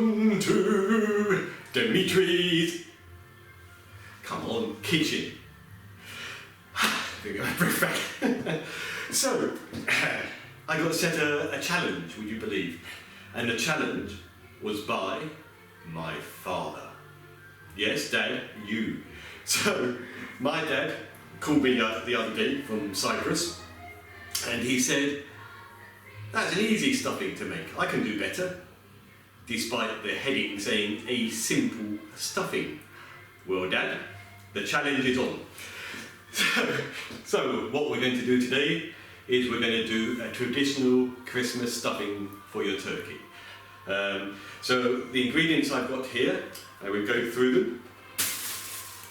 Welcome to Demetri's, come on, kitchen. There we go, breath back. So, I got set a challenge, would you believe? And the challenge was by my father. Yes, Dad, you. So, my dad called me the other day from Cyprus, and he said, that's an easy stuffing to make, I can do better. Despite the heading saying a simple stuffing. Well, Dad, the challenge is on. So what we're going to do today is we're going to do a traditional Christmas stuffing for your turkey. So the ingredients I've got here, I will go through them.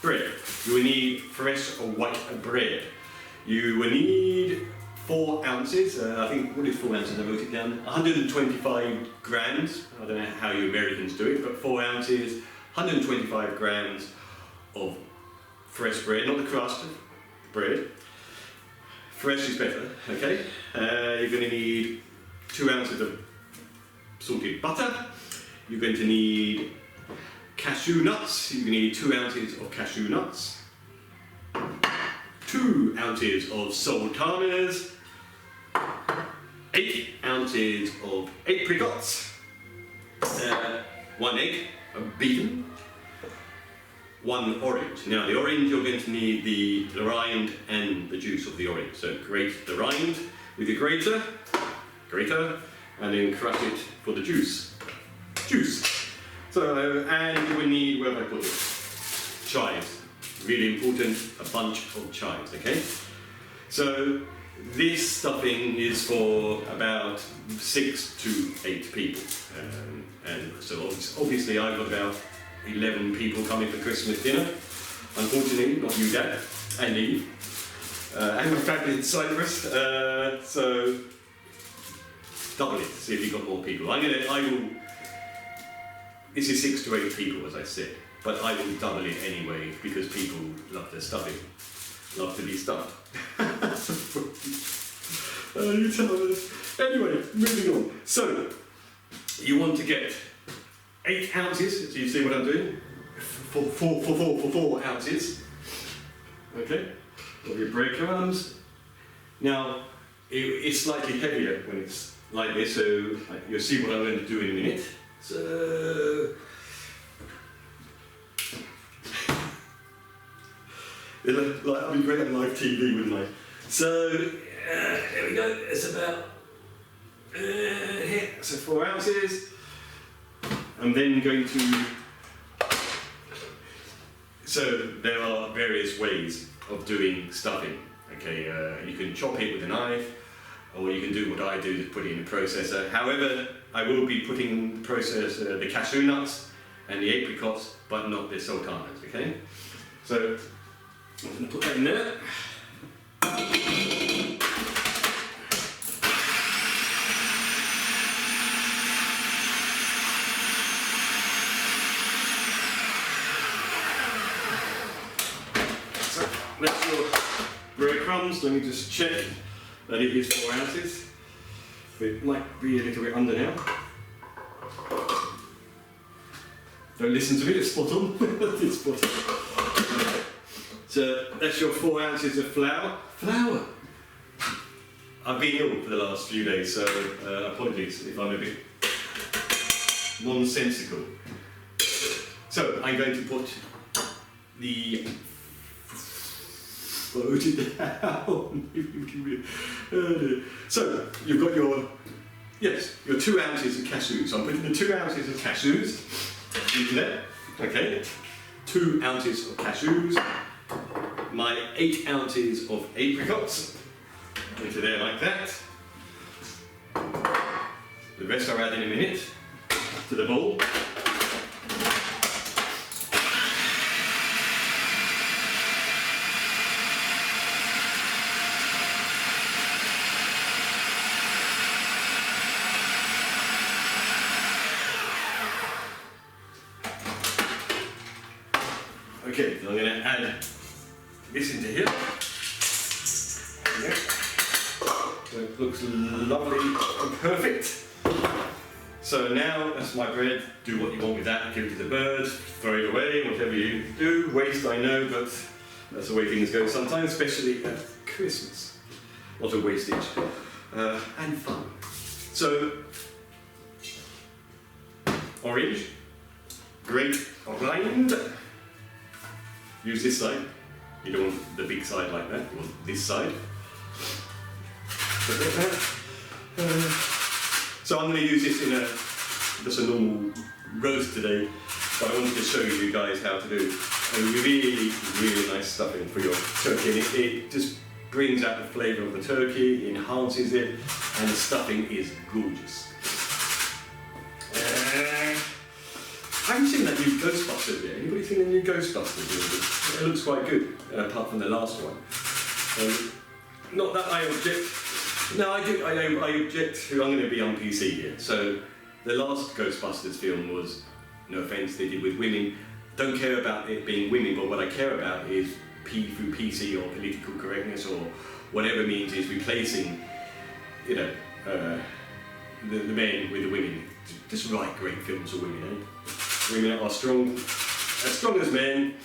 Bread. You will need fresh or white bread. You will need 4 ounces, I think, what is 4 ounces? I wrote it down. 125 grams, I don't know how you Americans do it, but 4 ounces, 125 grams of fresh bread, not the crust, bread. Fresh is better, okay? You're going to need 2 ounces of salted butter. You're going to need cashew nuts. You're going to need 2 ounces of cashew nuts. 2 ounces of sultanas. 8 ounces of apricots. 1 egg, beaten. 1 orange. Now the orange, you're going to need the rind and the juice of the orange. So grate the rind with your grater, and then crush it for the juice. So, and you will need, where have I put it? Chives. Really important, a bunch of chives, okay? So this stuffing is for about 6 to 8 people. And so obviously I've got about 11 people coming for Christmas dinner. Unfortunately, not you, Dad, and Eve, and my family in Cyprus. So double it, see if you've got more people. This is 6 to 8 people, as I said, but I will double it anyway because people love their stuffing, love to be stuffed. You tell me. Anyway, moving on. So you want to get 8 ounces, so you see what I'm doing? 4 ounces. Okay, of your breadcrumbs. Now, it's slightly heavier when it's like this, so you'll see what I'm going to do in a minute. So, I'd be great on live TV, wouldn't I? So, there we go, it's about here, so 4 ounces. I'm then going to, so there are various ways of doing stuffing, okay, you can chop it with a knife, or you can do what I do, just put it in a processor. However, I will be putting in the processor the cashew nuts and the apricots, but not the sultanas, okay? So, I'm going to put that in there. That's your breadcrumbs. Let me just check that it is 4 ounces. It might be a little bit under now. Don't listen to me, it's spot on. It's spot on. So that's your 4 ounces of flour. Flour! I've been ill for the last few days, so apologies if I'm a bit nonsensical. So I'm going to put the so you've got your 2 ounces of cashews. So I'm putting the 2 ounces of cashews into there. Okay, 2 ounces of cashews. My 8 ounces of apricots into there like that. The rest I'll add in a minute to the bowl. Okay, so I'm going to add this into here. Okay. So it looks lovely and perfect. So now that's my bread. Do what you want with that. Give it to the birds, throw it away, whatever you do. Waste, I know, but that's the way things go sometimes, especially at Christmas. A lot of wastage and fun. So, orange, grape rind. Use this side. You don't want the big side like that. You want this side. So I'm going to use this in just a normal roast today, but I wanted to show you guys how to do a really, really nice stuffing for your turkey. And it just brings out the flavour of the turkey, enhances it, and the stuffing is gorgeous. Have you seen that new Ghostbusters yet? Anybody seen the new Ghostbusters? It looks quite good, apart from the last one. Not that I object. No, I do. I object to. I'm going to be on PC here. So, the last Ghostbusters film was, no offence, they did with women. Don't care about it being women, but what I care about is through PC or political correctness or whatever means is replacing, you know, the men with the women. Just write great films for women, eh? Women are strong, as strong as men.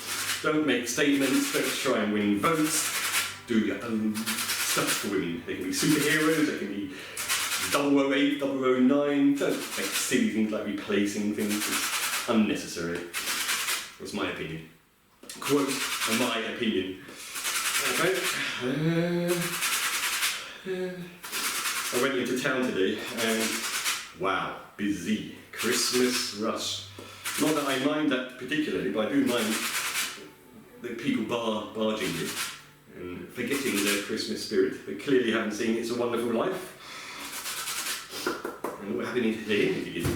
Don't make statements. Don't try and win votes. Do your own stuff for women. They can be superheroes, they can be 008, 009. Don't make silly things like replacing things. It's unnecessary. That's my opinion. Quote my opinion. Okay. I went into town today and wow, busy. Christmas rush. Not that I mind that particularly, but I do mind the people barging in and forgetting their Christmas spirit. They clearly haven't seen It's a Wonderful Life. And what happened to him if he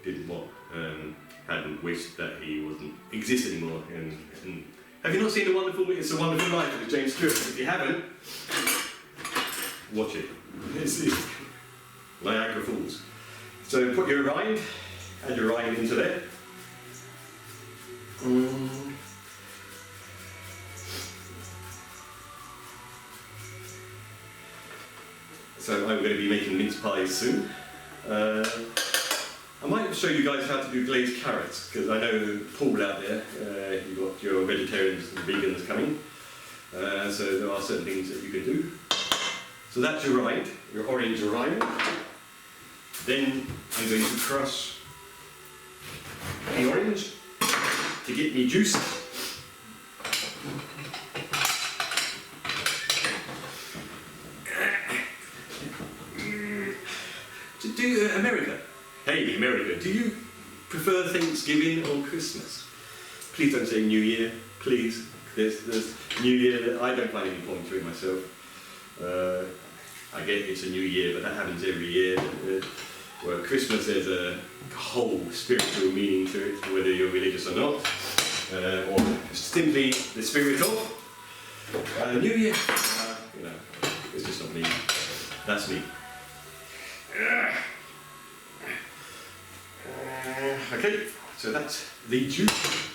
didn't what? Hadn't wished that he wasn't exist anymore. And have you not seen It's a Wonderful Life with James Stewart? If you haven't, watch it. It's Niagara Falls. So put your rind, add your rind into there. So I'm going to be making mince pies soon. I might show you guys how to do glazed carrots, because I know Paul out there, you've got your vegetarians and vegans coming. So there are certain things that you can do. So that's your rind, your orange rind. Then I'm going to crush the orange to get me juice. America. Hey, America, do you prefer Thanksgiving or Christmas? Please don't say New Year, please. There's New Year, I don't find any point to it myself. I get it's a new year, but that happens every year. Well, Christmas, there's a whole spiritual meaning to it, whether you're religious or not, or simply the spirit of. New Year, you know, it's just not me. That's me. Okay, so that's the juice.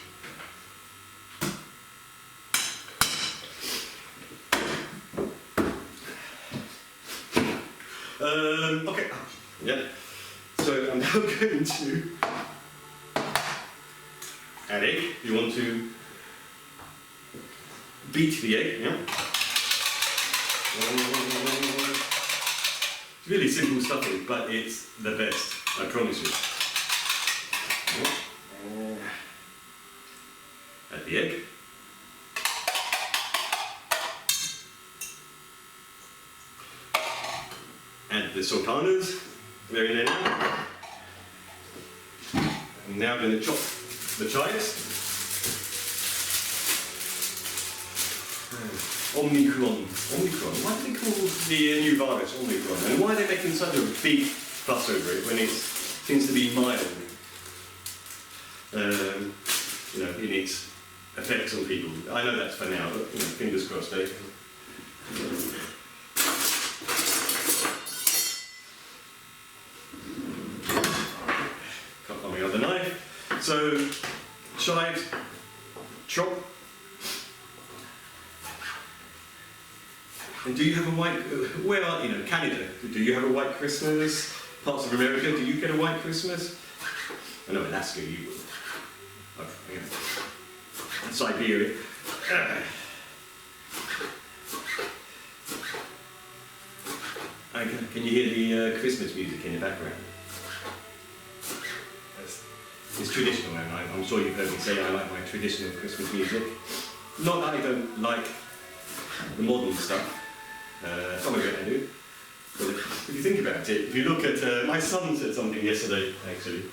Okay, yeah. So I'm now going to add egg. You want to beat the egg, yeah? It's really simple stuffing, but it's the best, I promise you. Add the egg. Add the sultanas, they're in there now. I'm now going to chop the chives. Omicron. Why do they call the new virus Omicron? And why are they making such a big fuss over it when it seems to be mild? You know, in its effects on people. I know that's for now, but you know, fingers crossed, eh? Cut on my other knife. So, chives, chop. And do you have a white, where are, you know, Canada, do you have a white Christmas? parts of America, do you get a white Christmas? I know Alaska you will. Siberia. Can you hear the Christmas music in the background? It's traditional, and I'm sure you've heard me say I like my traditional Christmas music. Not that I don't like the modern stuff. Some of it I do. But if you think about it, if you look at my son said something yesterday. Actually,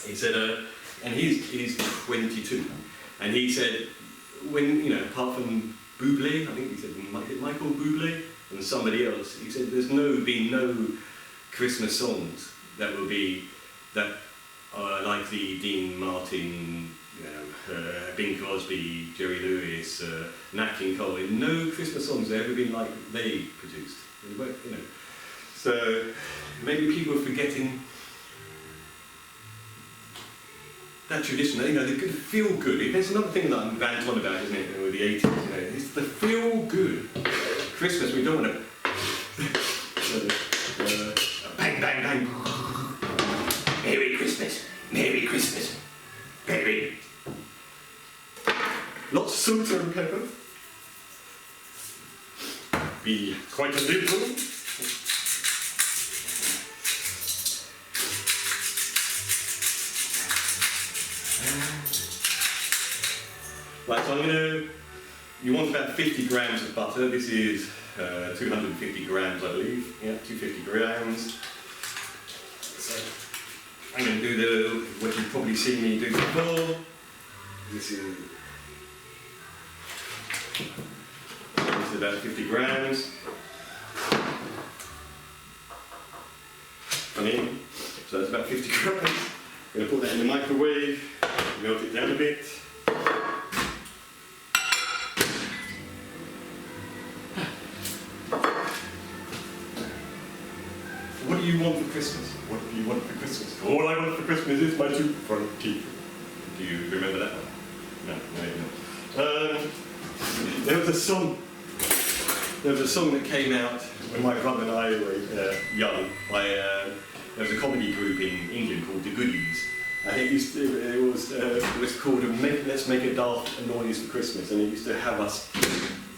he said, and he's 22, and he said, when apart from Bublé, I think he said Michael Bublé and somebody else, he said there's been no Christmas songs that will be that like the Dean Martin, Bing Crosby, Jerry Lewis, Nat King Cole. No Christmas songs have ever been like they produced. So maybe people are forgetting that tradition. The good feel good. There's another thing that I'm rant on about, isn't it? With the 80s, it's the feel good. Christmas, we don't want to bang bang bang. Merry Christmas, Merry Christmas, Merry. Lots of salt and pepper. Be quite a liberal. Right, so you want about 50 grams of butter. This is 250 grams, I believe. Yeah, 250 grams. So I'm going to do what you've probably seen me do before. This is about 50 grams. So that's about 50 grams. I'm going to put that in the microwave, melt it down a bit. What do you want for Christmas? What do you want for Christmas? All I want for Christmas is my two front teeth. Do you remember that one? No, you don't. There was a song that came out when my brother and I were young. There was a comedy group in England called The Goodies. I think it was called Let's Make a Daft Noise for Christmas, and it used to have us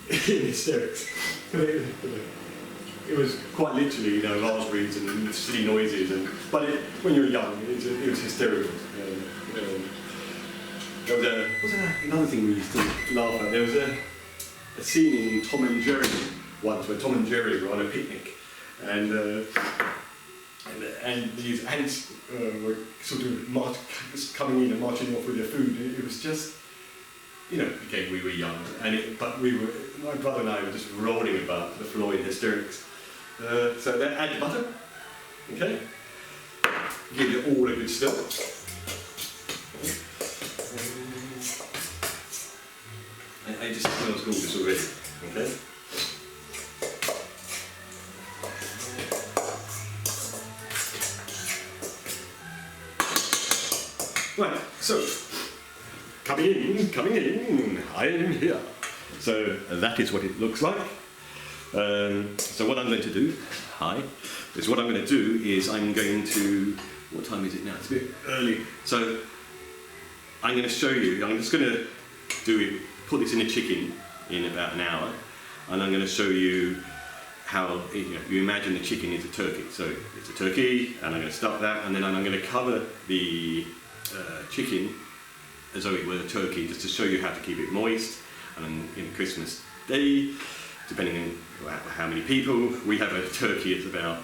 in hysterics. It was quite literally, raspberries and silly noises, but when you were young, it was hysterical. There was another thing we used to laugh at. There was a scene in Tom and Jerry once where Tom and Jerry were on a picnic, and these ants were sort of coming in and marching off with their food. It was just, again, we were young, but my brother and I were just rolling about the floor in hysterics. So then add the butter, okay? Give it all a good stir. It just smells gorgeous already, okay? Right, so, coming in, I am here. So that is what it looks like. So what I'm going to do, I'm going to, what time is it now? It's a bit early. So I'm going to show you, I'm just going to put this in a chicken in about an hour, and I'm going to show you how, you imagine the chicken is a turkey. So it's a turkey, and I'm going to stuff that, and then I'm going to cover the chicken as though it were a turkey, just to show you how to keep it moist. And in Christmas Day, depending on how many people, we have a turkey that's about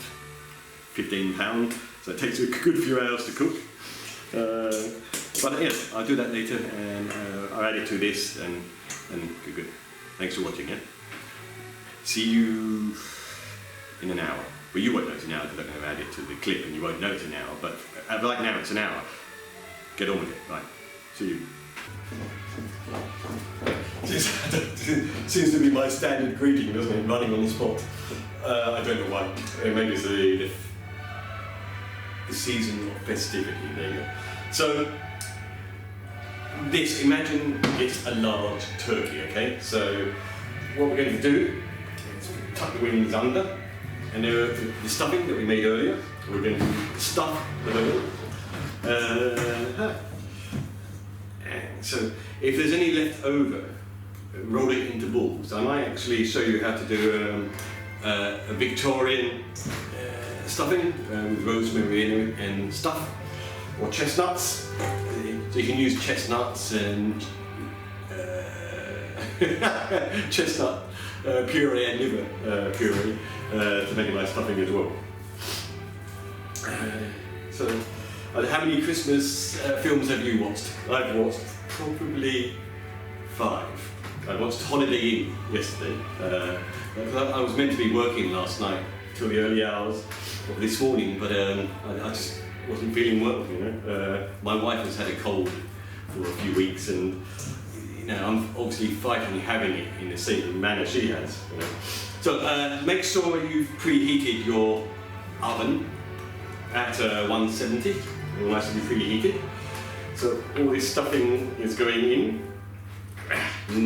15 pounds, so it takes a good few hours to cook. But yes, I'll do that later, and I'll add it to this, and good. Thanks for watching, yeah? See you in an hour. Well, you won't know it's an hour because I'm going to add it to the clip, and you won't know it's an hour, but right now it's an hour. Get on with it, right? See you. Seems to be my standard greeting, doesn't it? Running on the spot. I don't know why. Maybe it's the season of festivity. There you go. So, imagine it's a large turkey, okay? So, what we're going to do is tuck the wings under, and the stuffing that we made earlier, we're going to stuff the bone. And so if there's any left over, roll it into balls. I might actually show you how to do a Victorian stuffing with rosemary in it and stuff, or chestnuts. So you can use chestnuts and chestnut puree and liver puree to make a nice stuffing as well. So, how many Christmas films have you watched? I've watched probably 5. I watched Holiday Inn yesterday. I was meant to be working last night till the early hours of this morning, but I just wasn't feeling well. You know, my wife has had a cold for a few weeks, and you know, I'm obviously fighting having it in the same manner she has. You know. So make sure you've preheated your oven at 170, nicely preheated. So all this stuffing is going in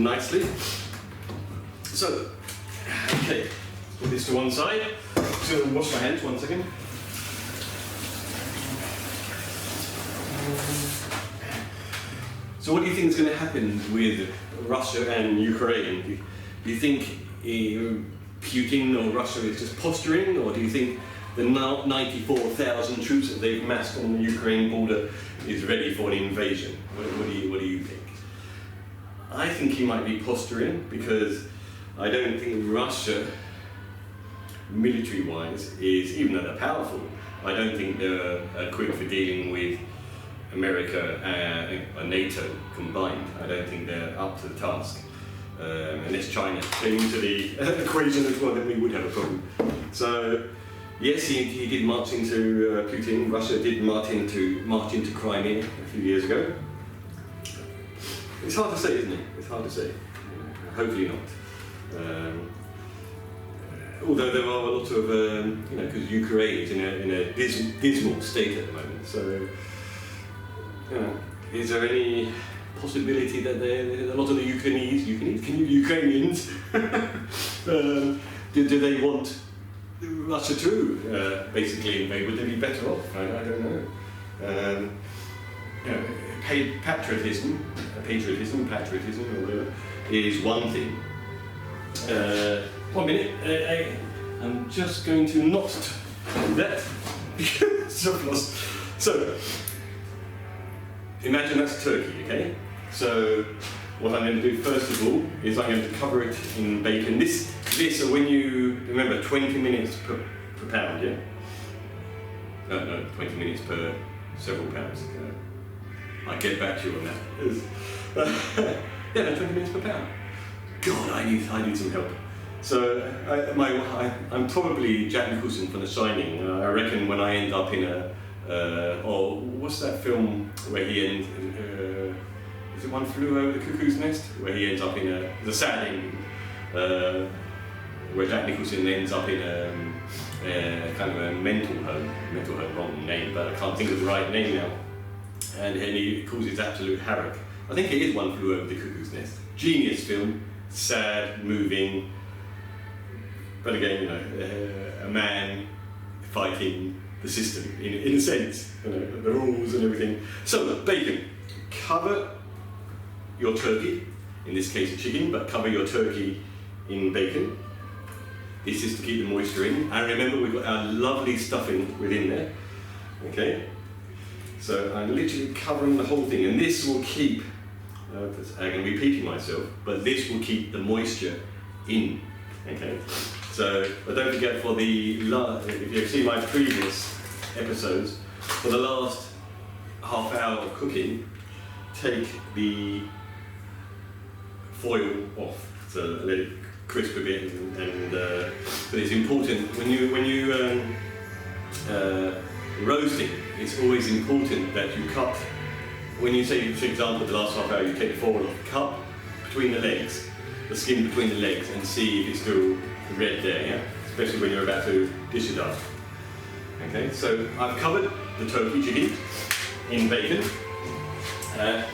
nicely. So, okay, put this to one side. So wash my hands 1 second. So what do you think is going to happen with Russia and Ukraine? Do you think Putin or Russia is just posturing, or do you think the 94,000 troops that they've massed on the Ukraine border is ready for an invasion? What do you think? I think he might be posturing, because I don't think Russia, military-wise, is, even though they're powerful, I don't think they're equipped for dealing with America and NATO combined. I don't think they're up to the task. Unless China came into the equation as well, then we would have a problem. So, yes, he did march into Putin. Russia did march into Crimea a few years ago. It's hard to say, isn't it? It's hard to say. Hopefully not. Although there are a lot of, you know, because Ukraine is in a dismal state at the moment. So, you know, is there any possibility that a lot of the Ukrainians do they want Russia to basically invade? Would they be better off? I don't know. You know, patriotism, or whatever, is one thing. 1 minute. I'm just going to not do that. So, imagine that's turkey, okay? So, what I'm going to do first of all is I'm going to cover it in bacon. This, when you remember, 20 minutes per pound, yeah? No, 20 minutes per several pounds. I'll get back to you on that. Yeah, no, 20 minutes per pound. God, I need some help. So I'm probably Jack Nicholson from The Shining. I reckon when I end up in or what's that film where he ends? Is it One Flew Over the Cuckoo's Nest? Where he ends up in the sad ending, where Jack Nicholson ends up in a kind of a mental home, wrong name, but I can't think of the right name now. And he causes absolute havoc. I think it is One Flew Over the Cuckoo's Nest. Genius film, sad, moving, but again, you know, a man fighting the system in a sense, you know, the rules and everything. So, bacon. Cover your turkey, in this case a chicken, but cover your turkey in bacon. This is to keep the moisture in. And remember, we've got our lovely stuffing within there. Okay? So I'm literally covering the whole thing, and this will keep, I'm repeating myself, but this will keep the moisture in. Okay? So, but don't forget, for if you've seen my previous episodes, for the last half hour of cooking, take the foil off, so let it crisp a bit, but it's important when you roasting. It's always important that you cut. When you say, for example, the last half hour, you take the foil off, cut between the legs, the skin between the legs, and see if it's still red there. Yeah, especially when you're about to dish it up. Okay, so I've covered the turkey chicken in bacon.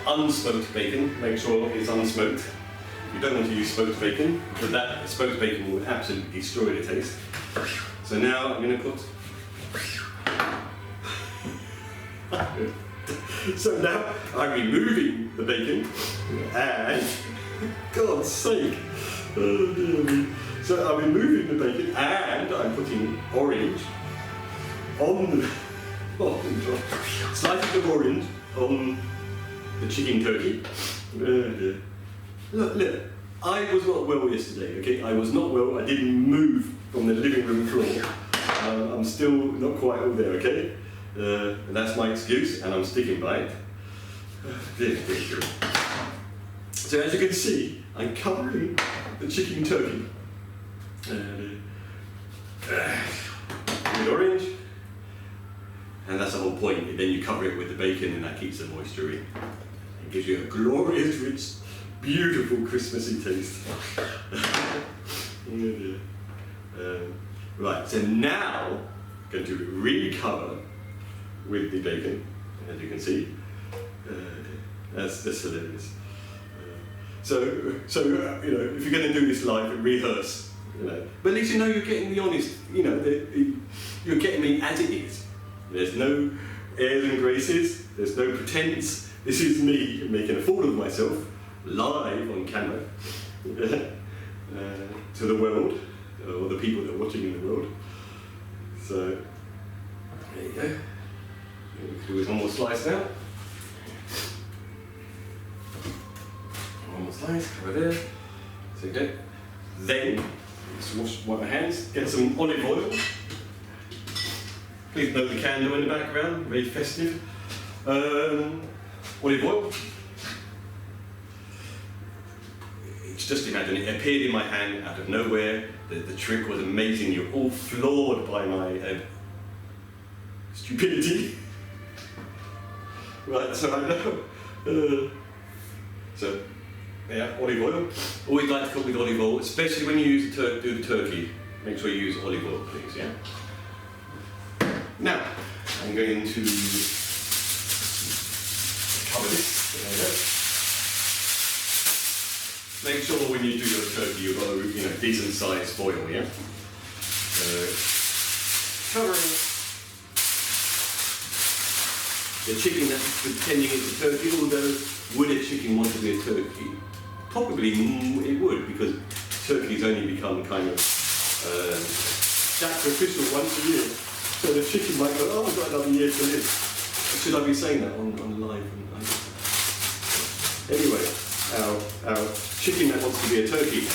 Unsmoked bacon, make sure it's unsmoked. You don't want to use smoked bacon, but that smoked bacon will absolutely destroy the taste. So now I'm going to put. So now I'm removing the bacon and, God's sake, oh dear me. So I'm removing the bacon and I'm putting orange on the slices of orange on the chicken turkey. Look, I was not well yesterday, okay? I was not well, I didn't move from the living room floor. I'm still not quite all there, okay? And that's my excuse, and I'm sticking by it. So as you can see, I'm covering the chicken turkey with orange, and that's the whole point. Then you cover it with the bacon, and that keeps the moisture in. It gives you a glorious, rich, beautiful Christmassy taste. Right, so now I'm going to recover with the bacon, as you can see. That's hilarious. So you know, if you're going to do this live, rehearse. You know, but at least you know you're getting the honest. You know, you're getting me as it is. There's no airs and graces. There's no pretense. This is me making a fool of myself, live on camera, to the world, or the people that are watching in the world. So there you go. Do one more slice now. One more slice, cover there. So you go. Then, let's wipe my hands, get some olive oil. Please note the candle in the background, very festive. Olive oil. Just imagine, it appeared in my hand out of nowhere. The trick was amazing. You're all floored by my stupidity. Right, so I know. So, yeah, olive oil. Always like to cook with olive oil, especially when you do the turkey. Make sure you use olive oil, please, yeah? Now, I'm going to cover this. There we go. Make sure when you do your turkey you've got a decent sized foil, yeah? Covering the chicken that's pretending it's a turkey, although would a chicken want to be a turkey? Probably it would, because turkeys only become kind of sacrificial once a year. So the chicken might go, oh, I've got another year to live. Should I be saying that on live? Anyway, our chicken that wants to be a turkey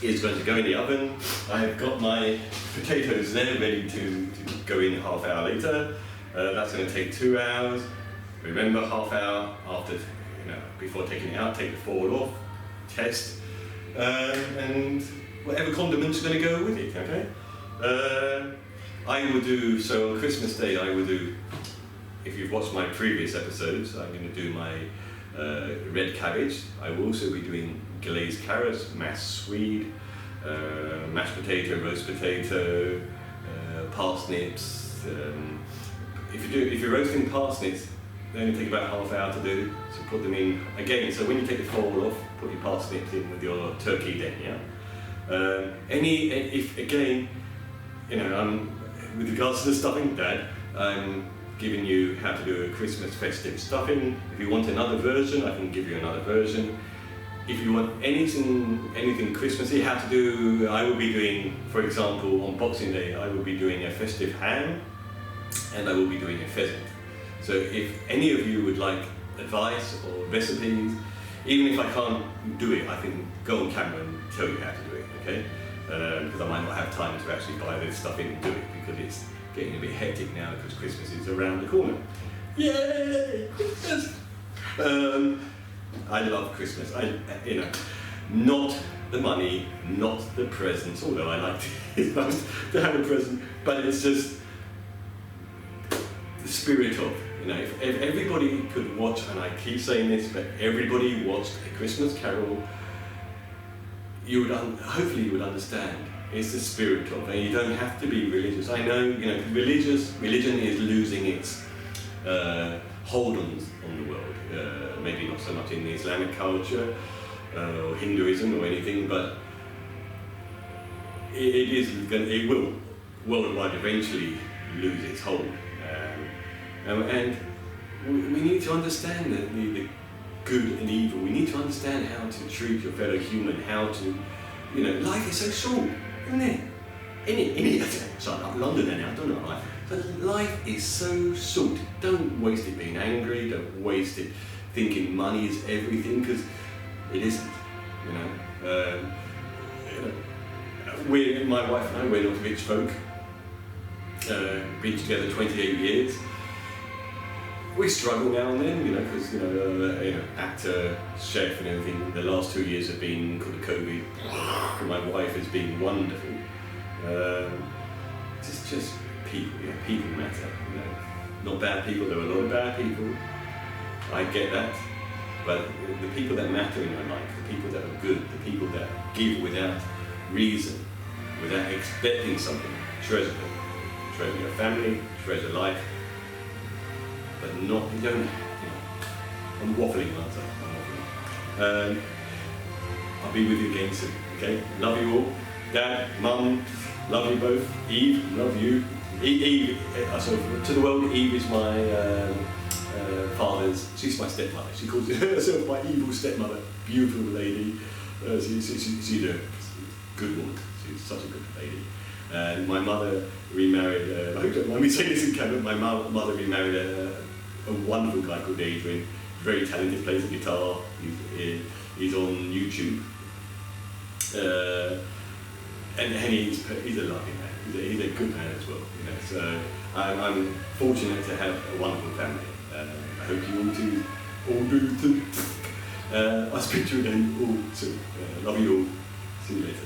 is going to go in the oven. I've got my potatoes there ready to go in half hour later. That's going to take 2 hours. Remember, half hour after, before taking it out, take the foil off, test, and whatever condiments are going to go with it, okay? I will do, so on Christmas Day, I will do, if you've watched my previous episodes, I'm going to do my red cabbage. I will also be doing glazed carrots, mashed swede, mashed potato, roast potato, parsnips. If you're roasting parsnips, they only take about half hour to do. So put them in again. So when you take the foil off, put your parsnips in with your turkey then, yeah. If again, with regards to the stuffing, Dad, I'm giving you how to do a Christmas festive stuffing. If you want another version, I can give you another version. If you want anything Christmassy, how to do, I will be doing, for example, on Boxing Day, I will be doing a festive ham, and I will be doing a pheasant. So if any of you would like advice or recipes, even if I can't do it, I can go on camera and tell you how to do it, okay? Because I might not have time to actually buy this stuff in and do it, because it's getting a bit hectic now because Christmas is around the corner. Yay! Christmas! I love Christmas. Not the money, not the presents, although I like to have a present, but it's just the spirit of, if everybody could watch, and I keep saying this, but everybody watched A Christmas Carol, hopefully you would understand. It's the spirit of, and you don't have to be religious. I know, religion is losing its hold on the world. Maybe not so much in the Islamic culture or Hinduism or anything, but it will worldwide eventually lose its hold, and we need to understand the good and evil. We need to understand how to treat your fellow human, how to, life is so short, isn't it? Sorry, I'm Londoner now, don't know, right? But life is so short. Don't waste it being angry, don't waste it thinking money is everything, because it isn't, my wife and I, we're not rich folk, been together 28 years. We struggle now and then, because actor, chef, and everything. The last 2 years have been because of COVID. My wife has been wonderful. Just people, people matter. Not bad people. There are a lot of bad people. I get that, but the people that matter in my life, the people that are good, the people that give without reason, without expecting something, treasure them. Treasure your family, treasure life. But not, you don't, I'm waffling, aren't I? I'm waffling. I'll be with you again soon, okay? Love you all. Dad, Mum, love you both. Eve, love you. Eve, so to the world, Eve is my she's my stepmother. She calls herself my evil stepmother. Beautiful lady. She's a good woman. She's such a good lady. And my mother remarried, I hope you don't mind me saying this in camera, my mother remarried a wonderful guy called Adrian, very talented, plays the guitar, he's on YouTube. And he's a lovely man, he's a good man as well. So I'm fortunate to have a wonderful family. I hope you all do too. I'll speak to you again all soon. Love you all. See you later.